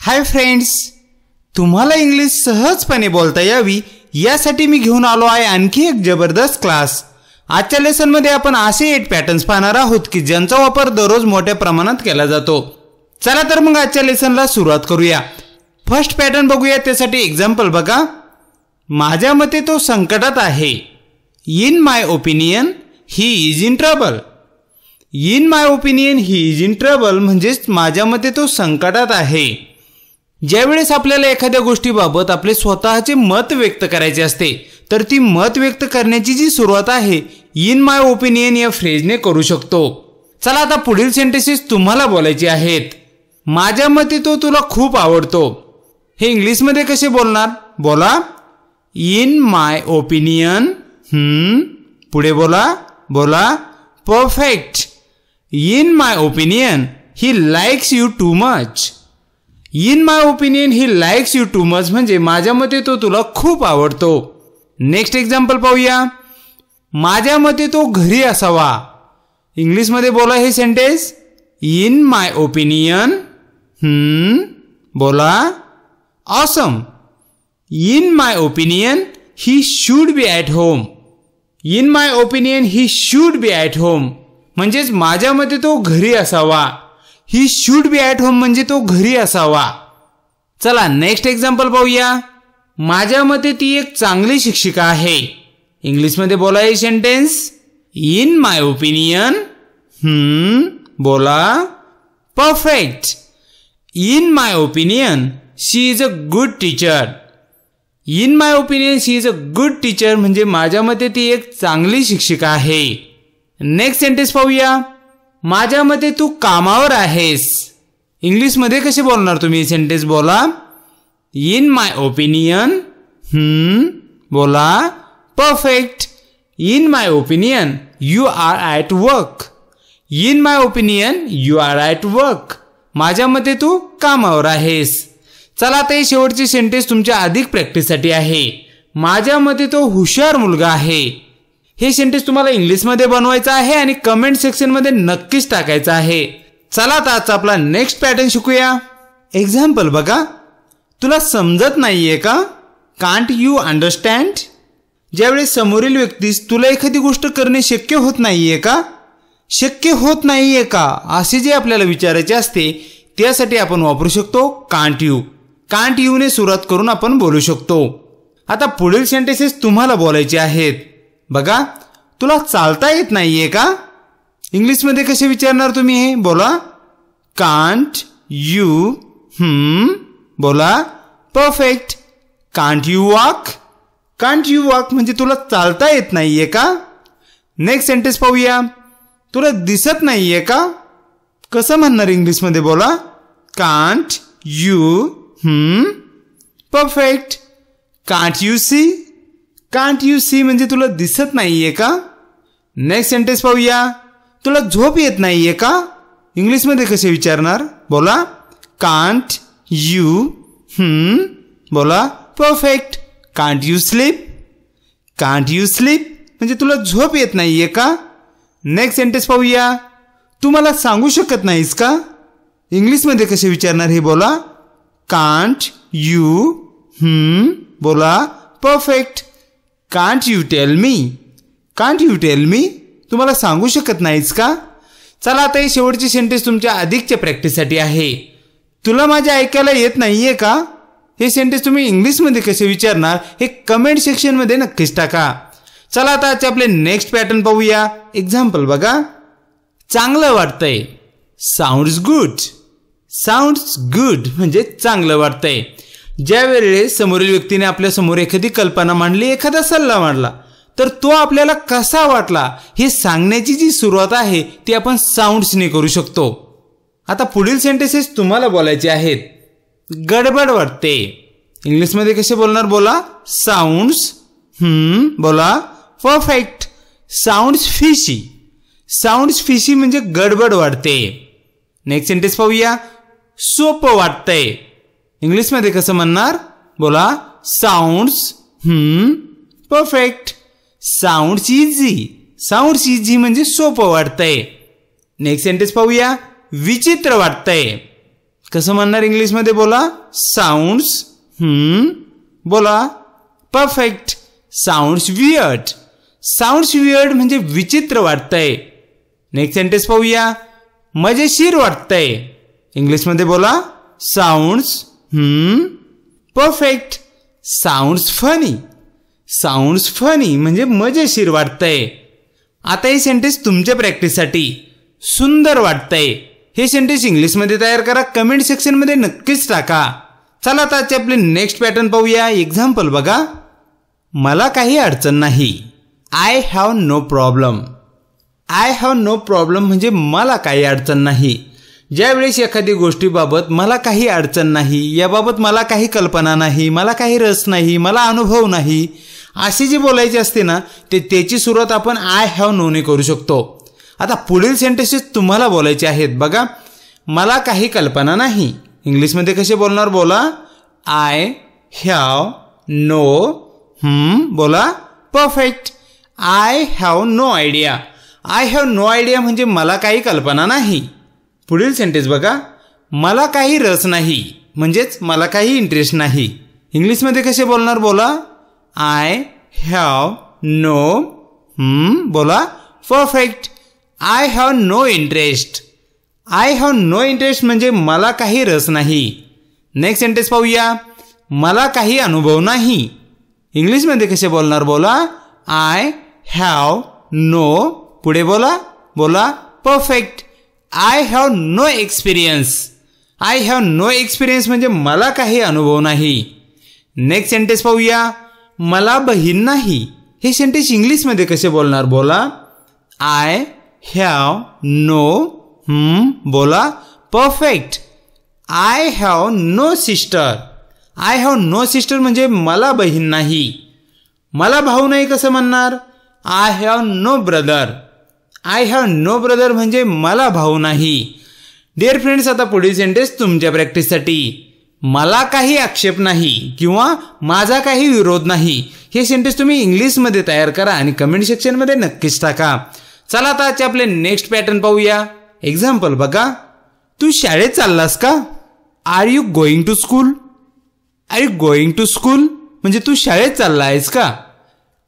Hi friends, तुम्हाला English सहजपणे बोलता यावी यासाठी मी घेऊन आलो आहे आणखी एक जबरदस्त क्लास। आजच्या लेसन मध्ये आपण असे 8 पॅटर्न्स पाहणार आहोत की ज्यांचा वापर दररोज मोठ्या प्रमाणात केला जातो। चला तर मग आजच्या लेसनला सुरुवात करूया। फर्स्ट पॅटर्न बघूया, त्यासाठी एक्झाम्पल बघा। माझ्या मते तो संकटात आहे। In my opinion he is in trouble. In my opinion he is in trouble म्हणजेच माझ्या मते तो संकटात आहे। ज्यावेळेस आपल्याला एखाद्या गोष्टीबाबत आपले स्वतःचे मत व्यक्त करायचे असते तर ती मत व्यक्त करण्याची जी सुरुवात आहे इन माय ओपिनियन या फ्रेजने करू शकतो। चला आता पुढील सेंटेन्सेस तुम्हाला बोलायचे आहेत। माझ्या मते तो तुला खूप आवडतो। हे इंग्लिश मध्ये कसे बोलणार? बोला इन माय ओपिनियन। पुढे बोला perfect. In my opinion he likes you too much. In my opinion he likes you too much म्हणजे माझ्या मते तो तुला खूप आवडतो। नेक्स्ट एक्झाम्पल पाहूया। माझ्या मते तो घरी असावा। इंग्लिश मध्ये बोला हे सेंटेन्स इन माय ओपिनियन। बोला awesome. In my opinion he should be at home. In my opinion he should be at home म्हणजेच माझ्या मते तो घरी असावा। He should be at home म्हणजे तो घरी असावा। चला नेक्स्ट एक्झाम्पल पाहूया। माझ्या मते ती एक चांगली शिक्षिका आहे। इंग्लिश मध्ये बोला हे सेंटेन्स इन माय ओपिनियन। बोला perfect. In my opinion she is a good teacher. In my opinion she is a good teacher म्हणजे माझ्या मते ती एक चांगली शिक्षिका आहे। नेक्स्ट सेंटेन्स पाहूया। माझ्या मते तू कामावर आहेस। इंग्लिश मध्ये कसे बोलणार तुम्ही? सेंटेन्स बोला इन माय ओपिनियन। बोला perfect. In my opinion you are at work. In my opinion you are at work माझ्या मते तू कामावर आहेस। चला आता हे शेवटचे सेंटेन्स तुमच्या अधिक प्रॅक्टिससाठी आहे। माझ्या मते तो हुशार मुलगा आहे। हे सेंटेन्स तुम्हाला इंग्लिश मध्ये बनवायचं आहे आणि कमेंट सेक्शन मध्ये नक्कीच टाकायचं आहे। चला आता आजचा आपला नेक्स्ट पॅटर्न शिकूया। एक्झाम्पल बघा। तुला समजत नाहीये का? Can't you understand. ज्यावेळेस समोरील व्यक्तीस तुला एखादी गोष्ट करणे शक्य होत नाहीये का, शक्य होत नाहीये का असे जे आपल्याला विचारायचे असते त्यासाठी आपण वापरू शकतो कांट यू। कांट यू ने सुरुवात करून आपण बोलू शकतो। आता पुढील सेंटेन्सेस तुम्हाला बोलायचे आहेत। बघा, तुला चालता येत नाहीये का? इंग्लिश मध्ये कसे विचारणार तुम्ही? हे बोला कांट यू। बोला perfect. Can't you walk. Can't you walk म्हणजे तुला चालता येत नाहीये का? नेक्स्ट सेंटेन्स पाहूया। तुला दिसत नाहीये का? कसं म्हणणार इंग्लिश मध्ये? बोला can't you. Perfect. Can't you see. Can't you see म्हणजे तुला दिसत नाहीये का? नेक्स्ट सेंटेन्स पाहूया। तुला झोप येत नाहीये का? इंग्लिश मध्ये कसे विचारणार? बोला कांट यू। बोला perfect. Can't you sleep. Can't you sleep म्हणजे तुला झोप येत नाहीये का? नेक्स्ट सेंटेन्स पाहूया। तू मला सांगू शकत नाहीस का? इंग्लिश मध्ये कसे विचारणार? हे बोला कांट यू। बोला perfect. Can't you tell me. Can't you tell me तुम्हाला सांगू शकत नाहीस का? चला आता हे शेवटचे सेंटेन्स तुमच्या अधिकच्या प्रॅक्टिससाठी आहे। तुला माझे ऐकायला येत नाहीये का? हे सेंटेन्स तुम्ही इंग्लिश मध्ये कसे विचारणार हे कमेंट सेक्शन मध्ये नक्कीच टाका। चला आता आपले नेक्स्ट पॅटर्न पाहूया। एक्झाम्पल बघा। चांगलं वाटतंय। Sounds good. साऊंड्स गुड म्हणजे चांगलं वाटतंय। ज्या वेळेस समोरील व्यक्तीने आपल्या समोर एखादी कल्पना मांडली, एखादा सल्ला मांडला तर तो आपल्याला कसा वाटला हे सांगण्याची जी सुरुवात आहे ती आपण साऊंड्सने करू शकतो। आता पुढील सेंटेन्सेस तुम्हाला बोलायचे आहेत। गडबड वाटते। इंग्लिश मध्ये कसे बोलणार? बोला साऊंड्स। बोला perfect. Sounds fishy. Sounds fishy म्हणजे गडबड वाटते। नेक्स्ट सेंटेन्स पाहूया। सोपं वाटतंय। इंग्लिश मध्ये कसं म्हणणार? बोला sounds. Perfect. Sounds easy. Sounds easy म्हणजे सोपं वाटतंय। नेक्स्ट सेंटेन्स पाहूया। विचित्र वाटतंय। कसं म्हणणार इंग्लिशमध्ये बोला? साऊंड्स बोला perfect. Sounds weird. Sounds weird म्हणजे विचित्र वाटतंय. नेक्स्ट सेंटेन्स पाहूया. मजेशीर वाटतंय. इंग्लिशमध्ये बोला sounds perfect. Sounds funny. Sounds funny म्हणजे मजेशीर वाटतंय. आता हे सेंटेन्स तुमच्या प्रॅक्टिससाठी. सुंदर वाटतंय हे सेंटेन्स इंग्लिशमध्ये तयार करा. कमेंट सेक्शनमध्ये नक्कीच टाका. चला आता आपले नेक्स्ट पॅटर्न पाहूया. एक्झाम्पल बघा. मला काही अडचण नाही. I have no problem. I have no problem म्हणजे मला काही अडचण नाही. ज्यावेळेस एखादी गोष्टीबाबत मला काही अडचण नाही, याबाबत मला काही कल्पना नाही, मला काही रस नाही, मला अनुभव नाही, अशी जी बोलायची असते ना, त्याची सुरुवात आपण आय हॅव नोने करू शकतो. आता पुढील सेंटेन्सेस तुम्हाला बोलायचे आहेत बघा. मला काही कल्पना नाही. इंग्लिशमध्ये कसे बोलणार? बोला आय हॅव नो बोला perfect. I have no idea. I have no idea म्हणजे मला काही कल्पना नाही. पुढील सेंटेन्स बघा. मला काही रस नाही म्हणजेच मला काही इंटरेस्ट नाही. इंग्लिशमध्ये कसे बोलणार? बोला आय हॅव नो बोला perfect. I have no interest. I have no interest म्हणजे मला काही रस नाही. नेक्स्ट सेंटेन्स पाहूया. मला काही अनुभव नाही. इंग्लिशमध्ये कसे बोलणार? बोला आय हॅव नो पुढे बोला perfect. I have no experience. I have no experience म्हणजे मला काही अनुभव नाही. नेक्स्ट सेंटेन्स पाहूया. मला बहीण नाही. हे सेंटेन्स इंग्लिशमध्ये कसे बोलणार? बोला आय हॅव नो बोला perfect. I have no sister. I have no sister म्हणजे मला बहीण नाही. मला भाऊ नाही कसं म्हणणार? I have no brother. I have no brother म्हणजे मला भाऊ नाही. डिअर फ्रेंड्स, आता पुढील सेंटेन्स तुमच्या प्रॅक्टिससाठी. मला काही आक्षेप नाही किंवा माझा काही विरोध नाही. हे सेंटेन्स तुम्ही इंग्लिशमध्ये तयार करा आणि कमेंट सेक्शनमध्ये नक्कीच टाका. चला आता आपले नेक्स्ट पॅटर्न पाहूया. एक्झाम्पल बघा. तू शाळेत चाललास का? Are you going to school. Are you going to school म्हणजे तू शाळेत चालला आहेस का?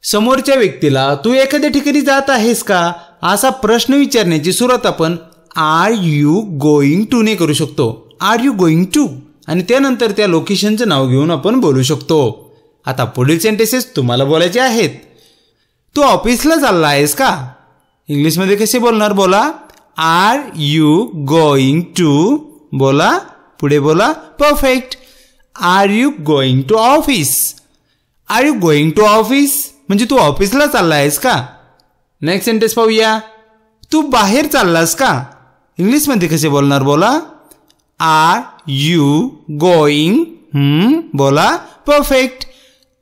समोरच्या व्यक्तीला तू एखाद्या ठिकाणी जात आहेस का असा प्रश्न विचारण्याची सुरुवात आपण आर यू गोइंग टू ने करू शकतो. आर यू गोइंग टू आणि त्यानंतर त्या लोकेशनचं नाव घेऊन आपण बोलू शकतो. आता पुढील सेंटेन्सेस तुम्हाला बोलायचे आहेत. तू ऑफिसला चालला आहेस का? इंग्लिशमध्ये कसे बोलणार? बोला आर यू गोइंग टू बोला पुढे बोला perfect. Are you going to office. Are you going to office म्हणजे तू ऑफिसला चालला आहेस का? नेक्स्ट सेंटेन्स पाहूया. तू बाहेर चाललास का? इंग्लिशमध्ये कसे बोलणार? बोला आर यू गोइंग बोला perfect.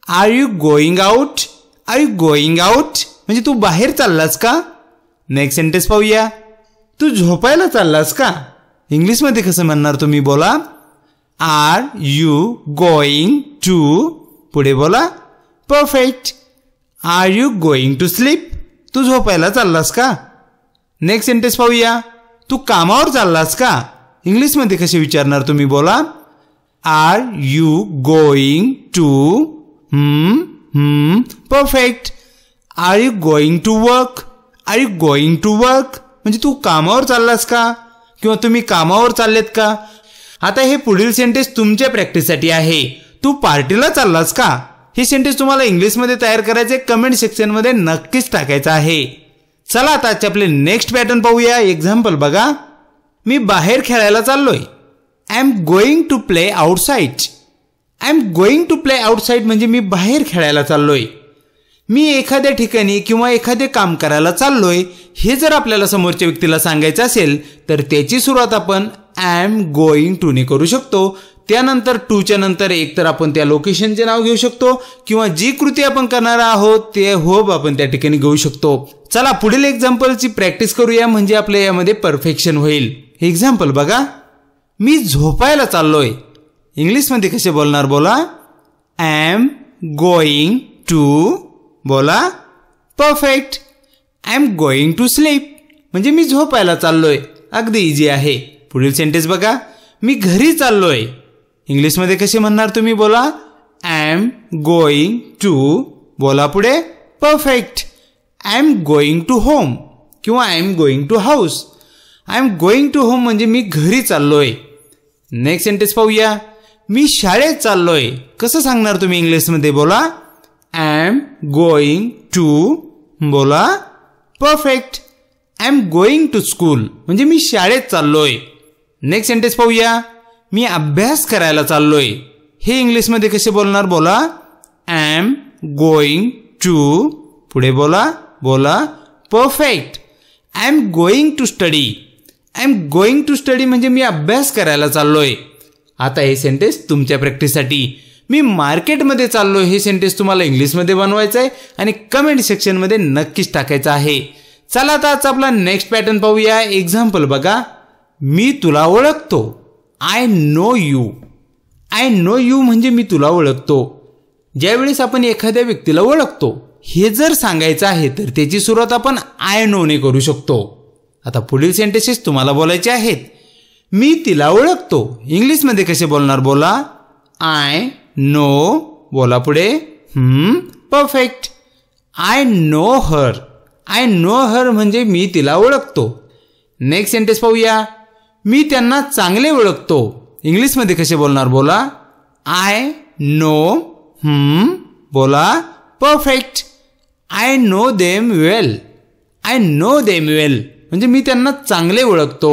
Are you going out. Are you going out म्हणजे तू बाहेर चाललास का? नेक्स्ट सेंटेन्स पाहूया. तू झोपायला चाललास का? इंग्लिशमध्ये कसं म्हणणार तुम्ही? बोला आर यू गोइंग टू पुढे बोला perfect. Are you going to sleep. तू झोपायला चाललास का? नेक्स्ट सेंटेन्स पाहूया. तू कामावर चाललास का? इंग्लिशमध्ये कसे विचारणार तुम्ही? बोला are you going to perfect. Are you going to work. Are you going to work म्हणजे तू कामावर चाललास का किंवा तुम्ही कामावर चाललेत का? आता हे पुढील सेंटेन्स तुमच्या प्रॅक्टिससाठी आहे. तू पार्टीला चाललास का? हे सेंटेन्स तुम्हाला इंग्लिशमध्ये तयार करायचे. कमेंट सेक्शनमध्ये नक्कीच टाकायचं आहे. चला आता आपले नेक्स्ट पॅटर्न पाहूया. एक्झाम्पल बघा. मी बाहेर खेळायला चाललोय. I am going to play outside. I am going to play outside म्हणजे मी बाहेर खेळायला चाललोय. मी एखाद्या ठिकाणी किंवा एखादे काम करायला चाललोय हे जर आपल्याला समोरच्या व्यक्तीला सांगायचं असेल तर त्याची सुरुवात आपण आय एम गोइंग टू ने करू शकतो. त्यानंतर टूच्या नंतर एकतर आपण त्या लोकेशनचे नाव घेऊ शकतो किंवा जी कृती आपण करणार आहोत ते होब आपण त्या ठिकाणी घेऊ शकतो. चला पुढील एक्झाम्पलची प्रॅक्टिस करूया म्हणजे आपल्या यामध्ये परफेक्शन होईल. एक्झाम्पल बघा. मी झोपायला चाललोय. इंग्लिशमध्ये कसे बोलणार? बोला आय एम गोइंग टू बोला perfect. I am going to sleep म्हणजे मी झोपायला चाललोय. अगदी इझी आहे. पुढील सेंटेन्स बघा. मी घरी चाललोय. इंग्लिशमध्ये कसे म्हणणार तुम्ही बोला. आय एम गोइंग टू, बोला पुढे perfect. I am going to home किंवा I am going to house. I am going to home म्हणजे मी घरी चाललोय. नेक्स्ट सेंटेन्स पाहूया. मी शाळेत चाललोय. कसं सांगणार तुम्ही इंग्लिशमध्ये बोला. आय एम गोइंग टू, बोला perfect. I am going to school म्हणजे मी शाळेत चाललोय. नेक्स्ट सेंटेन्स पाहूया. मी अभ्यास करायला चाललोय. हे इंग्लिशमध्ये कसे बोलणार बोला. आय एम गोइंग टू, पुढे बोला perfect. I am going to study. I am going to study म्हणजे मी अभ्यास करायला चाललोय. आता हे सेंटेन्स तुमच्या प्रॅक्टिससाठी. मी मार्केटमध्ये चाललोय हे सेंटेन्स तुम्हाला इंग्लिशमध्ये बनवायचं आहे आणि कमेंट सेक्शनमध्ये नक्कीच टाकायचं आहे. चला आता आपला नेक्स्ट पॅटर्न पाहूया. एक्झाम्पल बघा. मी तुला ओळखतो. I know you. I know you म्हणजे मी तुला ओळखतो. ज्यावेळेस आपण एखाद्या व्यक्तीला ओळखतो हे जर सांगायचं आहे तर त्याची सुरुवात आपण आय नो ने करू शकतो. आता पुढील सेंटेन्सेस तुम्हाला बोलायचे आहेत. मी तिला ओळखतो. इंग्लिशमध्ये कसे बोलणार बोला. आय नो, बोला पुढे perfect. I know her. I know her म्हणजे मी तिला ओळखतो. नेक्स्ट सेंटेन्स पाहूया. मी त्यांना चांगले ओळखतो. इंग्लिशमध्ये कसे बोलणार बोला. आय नो, बोला perfect. I know them well. I know them well म्हणजे मी त्यांना चांगले ओळखतो.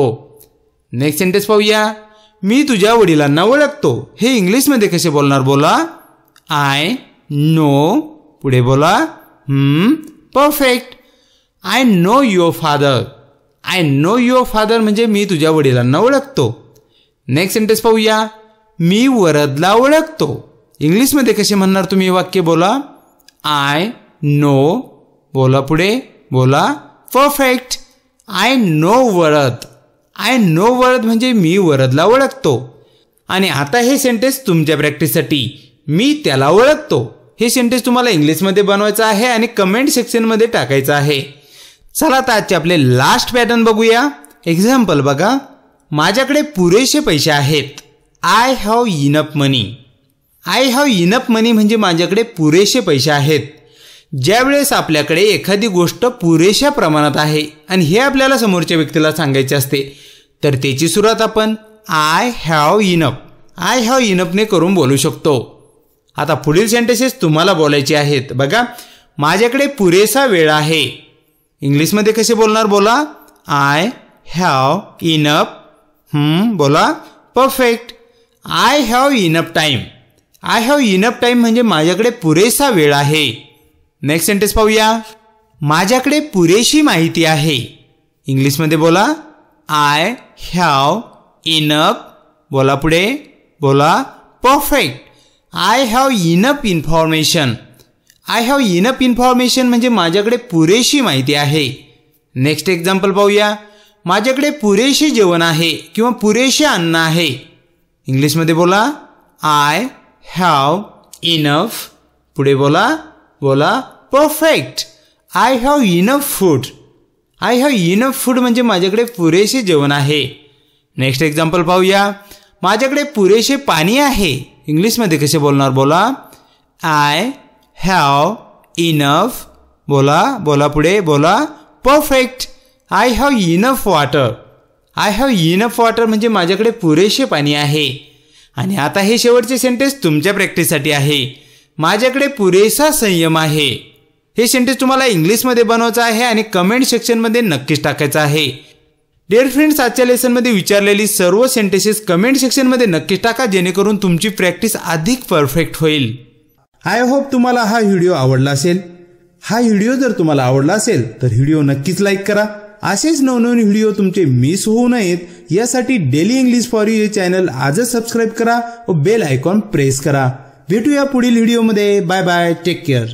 नेक्स्ट सेंटेन्स पाहूया. मी तुझ्या वडिलांना ओळखतो. हे इंग्लिशमध्ये कसे बोलणार बोला. आय नो, पुढे बोला perfect. I know your father. I know your father म्हणजे मी तुझ्या वडिलांना ओळखतो. नेक्स्ट सेंटेन्स पाहूया. मी वरदला ओळखतो. इंग्लिशमध्ये कसे म्हणणार तुम्ही हे वाक्य बोला. आय नो, बोला पुढे बोला perfect. I no Varad. I know Varad म्हणजे मी वरदला ओळखतो. आणि आता हे सेंटेन्स तुमच्या प्रॅक्टिससाठी. मी त्याला ओळखतो. हे सेंटेन्स तुम्हाला इंग्लिशमध्ये बनवायचं आहे आणि कमेंट सेक्शनमध्ये टाकायचं आहे. चला आता आजचे आपले लास्ट पॅटर्न बघूया. एक्झाम्पल बघा. माझ्याकडे पुरेसे पैसे आहेत. I have enough money. I have enough money म्हणजे माझ्याकडे पुरेसे पैसे आहेत. ज्यावेळेस आपल्याकडे एखादी गोष्ट पुरेशा प्रमाणात आहे आणि हे आपल्याला समोरच्या व्यक्तीला सांगायचे असते तर त्याची सुरुवात आपण आय हॅव इनफने करून बोलू शकतो. आता पुढील सेंटेन्सेस तुम्हाला बोलायचे आहेत. बघा. माझ्याकडे पुरेसा वेळ आहे. इंग्लिशमध्ये कसे बोलणार बोला. आय हॅव इनफ, बोला perfect. I have enough time. I have enough time म्हणजे माझ्याकडे पुरेसा वेळ आहे. नेक्स्ट सेंटेन्स पाहूया. माझ्याकडे पुरेशी माहिती आहे. इंग्लिशमध्ये बोला. आय हॅव इनफ, बोला पुढे बोला perfect. I have enough information. I have enough information म्हणजे माझ्याकडे पुरेशी माहिती आहे. नेक्स्ट एक्झाम्पल पाहूया. माझ्याकडे पुरेसे जेवण आहे किंवा पुरेसे अन्न आहे. इंग्लिशमध्ये बोला. आय हॅव इनफ, पुढे बोला perfect. I have enough food. I have enough food म्हणजे माझ्याकडे पुरेसे जेवण आहे. नेक्स्ट एक्झाम्पल पाहूया. माझ्याकडे पुरेसे पाणी आहे. इंग्लिशमध्ये कसे बोलणार बोला. आय हॅव इनफ, बोला पुढे बोला perfect. I have enough water. I have enough water म्हणजे माझ्याकडे पुरेसे पाणी आहे. आणि आता हे शेवटचे सेंटेन्स तुमच्या प्रॅक्टिससाठी आहे. माझ्याकडे पुरेसा संयम आहे. हे सेंटेन्स तुम्हाला इंग्लिशमध्ये बनवायचं आहे आणि कमेंट सेक्शनमध्ये नक्कीच टाकायचं आहे. डिअर फ्रेंड्स, आजच्या लेसनमध्ये विचारलेली सर्व सेंटेन्सेस कमेंट सेक्शनमध्ये नक्कीच टाका जेणेकरून तुमची प्रॅक्टिस अधिक परफेक्ट होईल. आय होप तुम्हाला हा व्हिडिओ आवडला असेल. हा व्हिडिओ जर तुम्हाला आवडला असेल तर व्हिडिओ नक्कीच लाईक करा. असेच नवनवीन व्हिडिओ तुमचे मिस होऊ नयेत यासाठी डेली इंग्लिश फॉर यू हे चॅनल आजच सबस्क्राईब करा व बेल आयकॉन प्रेस करा. भेटूया पुढील व्हिडिओमध्ये. Bye bye. Take care.